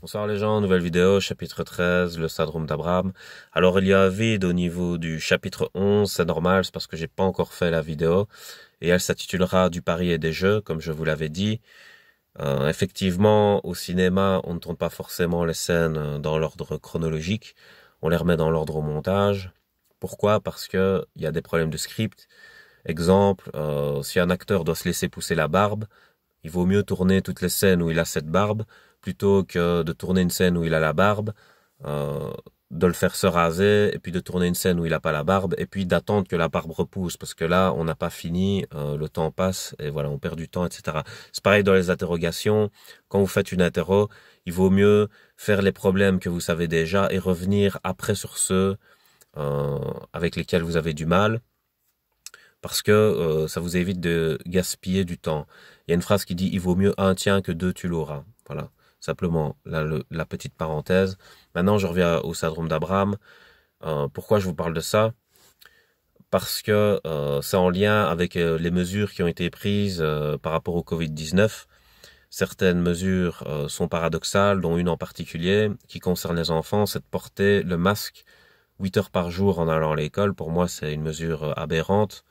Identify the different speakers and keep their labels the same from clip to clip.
Speaker 1: Bonsoir les gens, nouvelle vidéo, chapitre 13, le syndrome d'Abraham. Alors il y a un vide au niveau du chapitre 11, c'est normal, c'est parce que j'ai pas encore fait la vidéo. Et elle s'intitulera du pari et des jeux, comme je vous l'avais dit. Effectivement, au cinéma, on ne tourne pas forcément les scènes dans l'ordre chronologique. On les remet dans l'ordre au montage. Pourquoi? Parce que il y a des problèmes de script. Exemple, si un acteur doit se laisser pousser la barbe, il vaut mieux tourner toutes les scènes où il a cette barbe plutôt que de tourner une scène où il a la barbe, euh, de le faire se raser et puis de tourner une scène où il n'a pas la barbe et puis d'attendre que la barbe repousse parce que là on n'a pas fini, le temps passe et voilà on perd du temps, etc. C'est pareil dans les interrogations. Quand vous faites une interro, il vaut mieux faire les problèmes que vous savez déjà et revenir après sur ceux avec lesquels vous avez du mal, parce que ça vous évite de gaspiller du temps. Il y a une phrase qui dit « Il vaut mieux un tien que deux tu l'auras ». Voilà, simplement la petite parenthèse. Maintenant, je reviens au syndrome d'Abraham. Pourquoi je vous parle de ça? Parce que c'est en lien avec les mesures qui ont été prises par rapport au Covid-19. Certaines mesures sont paradoxales, dont une en particulier qui concerne les enfants, c'est de porter le masque 8 heures par jour en allant à l'école. Pour moi, c'est une mesure aberrante.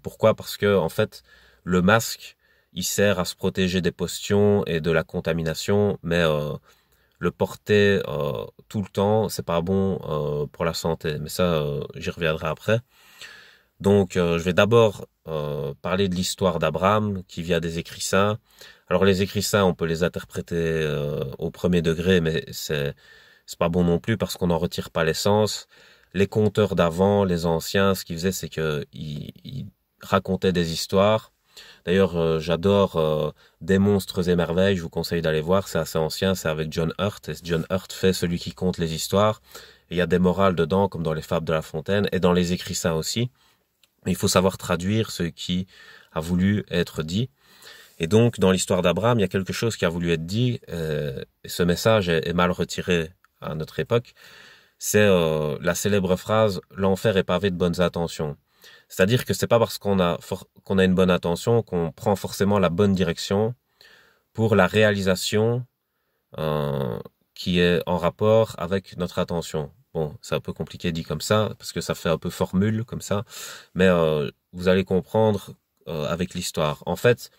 Speaker 1: Pourquoi? Parce que en fait, le masque, il sert à se protéger des postions et de la contamination, mais le porter tout le temps, c'est pas bon pour la santé. Mais ça, j'y reviendrai après. Donc, je vais d'abord parler de l'histoire d'Abraham qui vient des écrits saints. Alors, les écrits saints, on peut les interpréter au premier degré, mais c'est pas bon non plus parce qu'on n'en retire pas l'essence. Les conteurs d'avant, les anciens, ce qu'ils faisaient, c'est que ils racontaient des histoires. D'ailleurs, j'adore Des monstres et merveilles, je vous conseille d'aller voir, c'est assez ancien, c'est avec John Hurt, et John Hurt fait celui qui compte les histoires. Et il y a des morales dedans, comme dans les Fables de La Fontaine, et dans les écrits saints aussi. Mais il faut savoir traduire ce qui a voulu être dit. Et donc, dans l'histoire d'Abraham, il y a quelque chose qui a voulu être dit, et ce message est mal retiré à notre époque. C'est la célèbre phrase « L'enfer est pavé de bonnes intentions ». C'est-à-dire que c'est pas parce qu'on a une bonne intention qu'on prend forcément la bonne direction pour la réalisation qui est en rapport avec notre attention. Bon, c'est un peu compliqué dit comme ça, parce que ça fait un peu formule comme ça, mais vous allez comprendre avec l'histoire. En fait,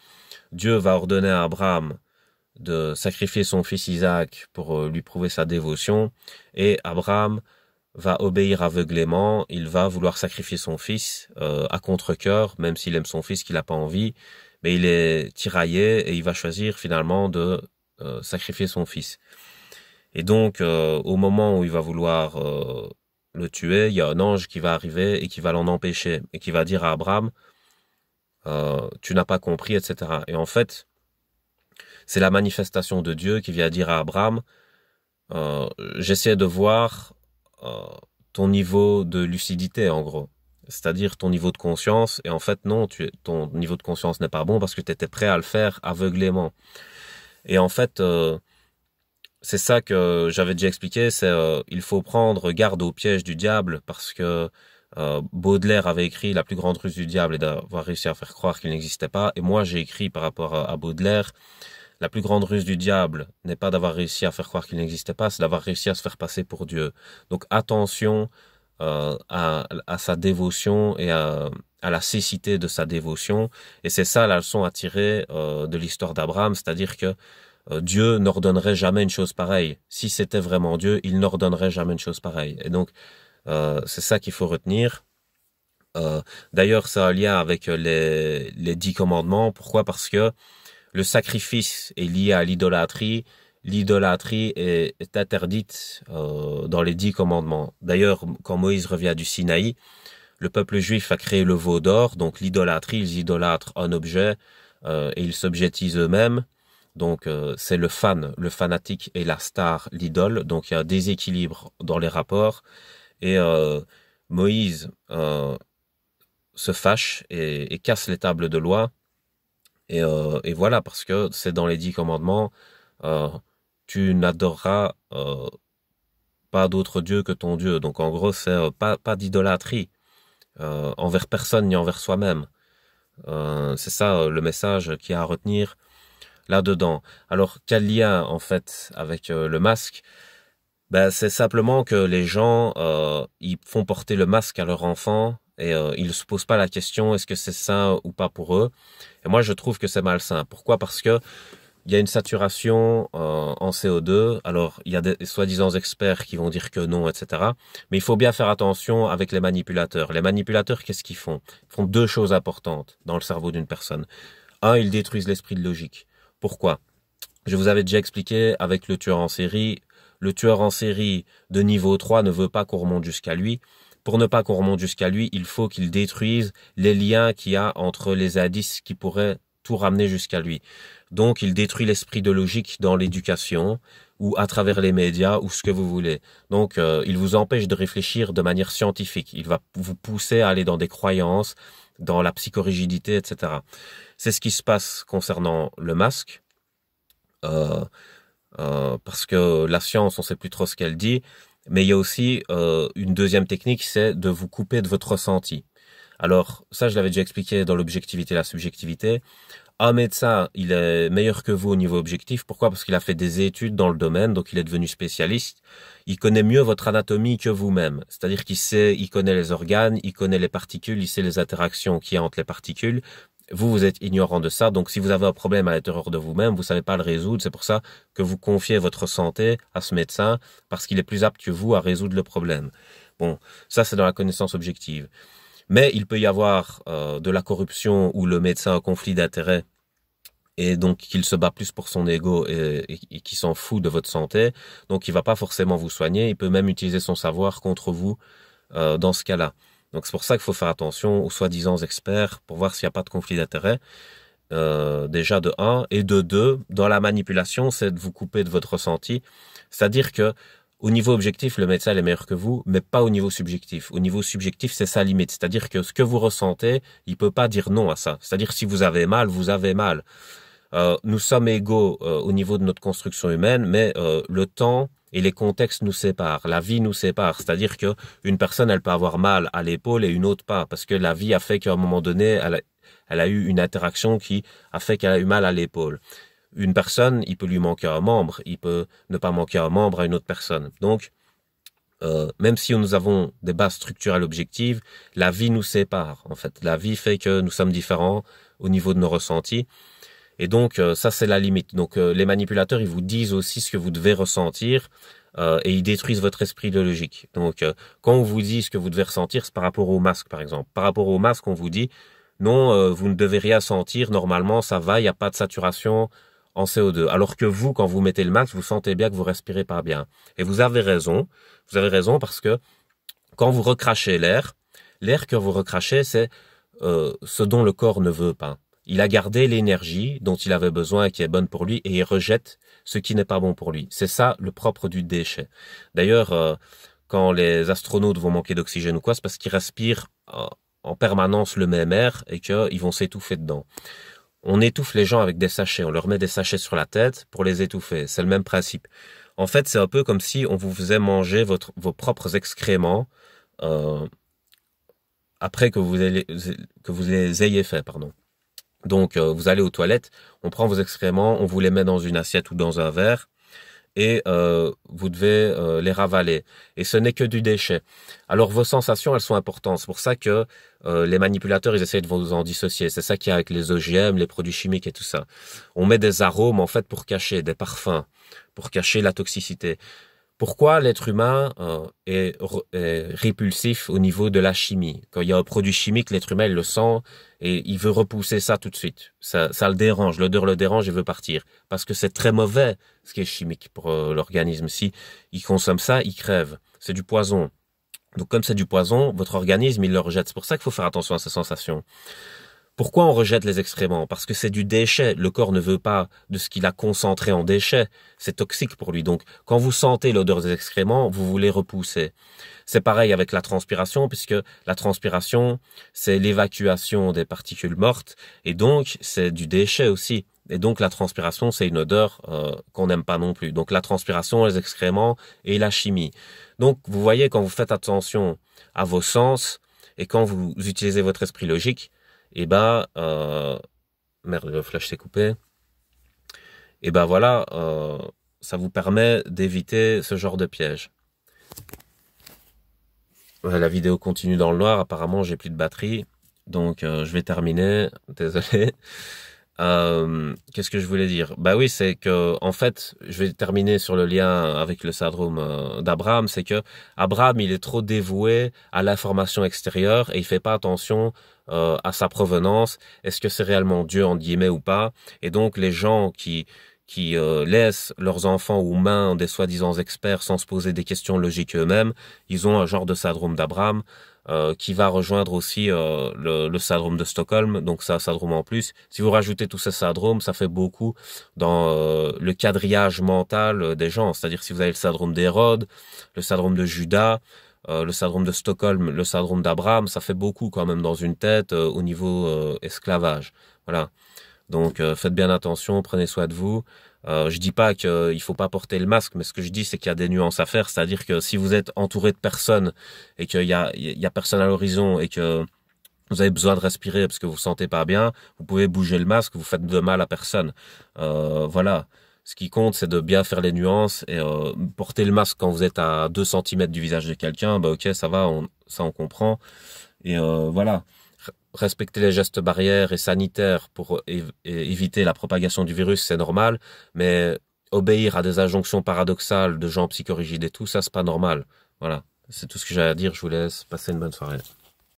Speaker 1: Dieu va ordonner à Abraham de sacrifier son fils Isaac pour lui prouver sa dévotion, et Abraham va obéir aveuglément, il va vouloir sacrifier son fils à contre-cœur, même s'il aime son fils, qu'il n'a pas envie, mais il est tiraillé et il va choisir finalement de sacrifier son fils. Et donc, au moment où il va vouloir le tuer, il y a un ange qui va arriver et qui va l'en empêcher, et qui va dire à Abraham, tu n'as pas compris, etc. Et en fait, c'est la manifestation de Dieu qui vient dire à Abraham, j'essaie de voir ton niveau de lucidité, en gros. C'est-à-dire ton niveau de conscience. Et en fait, non, ton niveau de conscience n'est pas bon parce que tu étais prêt à le faire aveuglément. Et en fait, c'est ça que j'avais déjà expliqué, c'est il faut prendre garde au piège du diable parce que Baudelaire avait écrit La plus grande ruse du diable et d'avoir réussi à faire croire qu'il n'existait pas. Et moi, j'ai écrit par rapport à Baudelaire, la plus grande ruse du diable n'est pas d'avoir réussi à faire croire qu'il n'existait pas, c'est d'avoir réussi à se faire passer pour Dieu. Donc attention à sa dévotion et à la cécité de sa dévotion. Et c'est ça la leçon à tirer de l'histoire d'Abraham, c'est-à-dire que Dieu n'ordonnerait jamais une chose pareille. Si c'était vraiment Dieu, il n'ordonnerait jamais une chose pareille. Et donc, c'est ça qu'il faut retenir. D'ailleurs, ça a un lien avec les 10 commandements. Pourquoi? Parce que le sacrifice est lié à l'idolâtrie. L'idolâtrie est interdite dans les 10 commandements. D'ailleurs, quand Moïse revient du Sinaï, le peuple juif a créé le veau d'or. Donc l'idolâtrie, ils idolâtrent un objet et ils s'objectisent eux-mêmes. Donc c'est le fanatique et la star, l'idole. Donc il y a un déséquilibre dans les rapports. Et Moïse se fâche et casse les tables de loi. Et voilà, parce que c'est dans les 10 commandements, tu n'adoreras pas d'autre Dieu que ton Dieu. Donc en gros, c'est pas d'idolâtrie envers personne ni envers soi-même. C'est ça le message qu'il y a à retenir. là-dedans. Alors, quel lien, en fait, avec le masque? Ben, c'est simplement que les gens, ils font porter le masque à leur enfant et ils ne se posent pas la question est-ce que c'est sain ou pas pour eux. Et moi, je trouve que c'est malsain. Pourquoi? Parce que il y a une saturation en CO2. Alors, il y a des soi-disant experts qui vont dire que non, etc. Mais il faut bien faire attention avec les manipulateurs. Les manipulateurs, qu'est-ce qu'ils font? Ils font deux choses importantes dans le cerveau d'une personne. Un, ils détruisent l'esprit de logique. Pourquoi? Je vous avais déjà expliqué avec le tueur en série. Le tueur en série de niveau 3 ne veut pas qu'on remonte jusqu'à lui. Pour ne pas qu'on remonte jusqu'à lui, il faut qu'il détruise les liens qu'il y a entre les indices qui pourraient tout ramener jusqu'à lui. Donc, il détruit l'esprit de logique dans l'éducation ou à travers les médias ou ce que vous voulez. Donc, il vous empêche de réfléchir de manière scientifique. Il va vous pousser à aller dans des croyances, dans la psychorigidité, etc. C'est ce qui se passe concernant le masque. Parce que la science, on sait plus trop ce qu'elle dit, mais il y a aussi une deuxième technique, c'est de vous couper de votre ressenti. Alors, ça, je l'avais déjà expliqué dans l'objectivité et la subjectivité. Un médecin, il est meilleur que vous au niveau objectif. Pourquoi? Parce qu'il a fait des études dans le domaine, donc il est devenu spécialiste. Il connaît mieux votre anatomie que vous-même. C'est-à-dire il connaît les organes, il connaît les particules, il sait les interactions qu'il y a entre les particules. Vous êtes ignorant de ça, donc si vous avez un problème à l'intérieur de vous-même, vous savez pas le résoudre. C'est pour ça que vous confiez votre santé à ce médecin, parce qu'il est plus apte que vous à résoudre le problème. Bon, ça c'est dans la connaissance objective. Mais il peut y avoir de la corruption où le médecin a un conflit d'intérêts et donc qu'il se bat plus pour son ego et qu'il s'en fout de votre santé. Donc il va pas forcément vous soigner, il peut même utiliser son savoir contre vous dans ce cas-là. Donc c'est pour ça qu'il faut faire attention aux soi-disant experts pour voir s'il n'y a pas de conflit d'intérêts. Déjà de un, et de deux, dans la manipulation, c'est de vous couper de votre ressenti. C'est-à-dire que au niveau objectif, le médecin est meilleur que vous, mais pas au niveau subjectif. Au niveau subjectif, c'est sa limite. C'est-à-dire que ce que vous ressentez, il peut pas dire non à ça. C'est-à-dire si vous avez mal, vous avez mal. Nous sommes égaux au niveau de notre construction humaine, mais le temps et les contextes nous séparent. La vie nous sépare. C'est-à-dire que une personne, elle peut avoir mal à l'épaule et une autre pas, parce que la vie a fait qu'à un moment donné, elle a eu une interaction qui a fait qu'elle a eu mal à l'épaule. Une personne, il peut lui manquer un membre, il peut ne pas manquer un membre à une autre personne. Donc, même si nous avons des bases structurelles objectives, la vie nous sépare. En fait, la vie fait que nous sommes différents au niveau de nos ressentis. Et donc, ça, c'est la limite. Donc, les manipulateurs, ils vous disent aussi ce que vous devez ressentir et ils détruisent votre esprit de logique. Donc, quand on vous dit ce que vous devez ressentir, c'est par rapport au masque, par exemple. Par rapport au masque, on vous dit, non, vous ne devez rien sentir, normalement, ça va, il n'y a pas de saturation en CO2. Alors que vous, quand vous mettez le masque, vous sentez bien que vous respirez pas bien. Et vous avez raison. Vous avez raison parce que quand vous recrachez l'air que vous recrachez, c'est ce dont le corps ne veut pas. Il a gardé l'énergie dont il avait besoin et qui est bonne pour lui et il rejette ce qui n'est pas bon pour lui. C'est ça le propre du déchet. D'ailleurs, quand les astronautes vont manquer d'oxygène ou quoi, c'est parce qu'ils respirent en permanence le même air et qu'ils vont s'étouffer dedans. On étouffe les gens avec des sachets, on leur met des sachets sur la tête pour les étouffer. C'est le même principe. En fait, c'est un peu comme si on vous faisait manger vos propres excréments après que vous les ayez fait, pardon. Donc, vous allez aux toilettes, on prend vos excréments, on vous les met dans une assiette ou dans un verre et vous devez les ravaler. Et ce n'est que du déchet. Alors, vos sensations, elles sont importantes. C'est pour ça que les manipulateurs, ils essayent de vous en dissocier. C'est ça qu'il y a avec les OGM, les produits chimiques et tout ça. On met des arômes, en fait, pour cacher, des parfums, pour cacher la toxicité. Pourquoi l'être humain est répulsif au niveau de la chimie? Quand il y a un produit chimique, l'être humain il le sent et il veut repousser ça tout de suite. Ça le dérange, l'odeur le dérange et veut partir. Parce que c'est très mauvais ce qui est chimique pour l'organisme. Si il consomme ça, il crève. C'est du poison. Donc comme c'est du poison, votre organisme il le rejette. C'est pour ça qu'il faut faire attention à ces sensations. Pourquoi on rejette les excréments? Parce que c'est du déchet. Le corps ne veut pas de ce qu'il a concentré en déchets. C'est toxique pour lui. Donc, quand vous sentez l'odeur des excréments, vous voulez repousser. C'est pareil avec la transpiration, puisque la transpiration, c'est l'évacuation des particules mortes. Et donc, c'est du déchet aussi. Et donc, la transpiration, c'est une odeur qu'on n'aime pas non plus. Donc, la transpiration, les excréments et la chimie. Donc, vous voyez, quand vous faites attention à vos sens et quand vous utilisez votre esprit logique, merde, le flash s'est coupé. Et ben voilà, ça vous permet d'éviter ce genre de piège. Ouais, la vidéo continue dans le noir, apparemment j'ai plus de batterie, donc je vais terminer, désolé. Qu'est-ce que je voulais dire? Bah oui, c'est que en fait, je vais terminer sur le lien avec le syndrome d'Abraham, c'est que Abraham, il est trop dévoué à l'information extérieure et il fait pas attention à sa provenance. Est-ce que c'est réellement Dieu en guillemets ou pas? Et donc les gens qui laissent leurs enfants aux mains des soi-disant experts sans se poser des questions logiques eux-mêmes, ils ont un genre de syndrome d'Abraham qui va rejoindre aussi le syndrome de Stockholm, donc c'est un syndrome en plus. Si vous rajoutez tous ces syndromes, ça fait beaucoup dans le quadrillage mental des gens, c'est-à-dire si vous avez le syndrome d'Hérode, le syndrome de Judas, le syndrome de Stockholm, le syndrome d'Abraham, ça fait beaucoup quand même dans une tête au niveau esclavage. Voilà. Donc faites bien attention, prenez soin de vous. Je dis pas qu'il faut pas porter le masque, mais ce que je dis c'est qu'il y a des nuances à faire, c'est-à-dire que si vous êtes entouré de personnes et qu'il y a personne à l'horizon et que vous avez besoin de respirer parce que vous vous sentez pas bien, vous pouvez bouger le masque, vous faites de mal à personne. Voilà. Ce qui compte, c'est de bien faire les nuances et porter le masque quand vous êtes à 2 centimètres du visage de quelqu'un, bah ok, ça va, ça on comprend. Et voilà, respecter les gestes barrières et sanitaires pour éviter la propagation du virus, c'est normal, mais obéir à des injonctions paradoxales de gens psychorigides et tout, ça c'est pas normal. Voilà, c'est tout ce que j'ai à dire, je vous laisse passer une bonne soirée.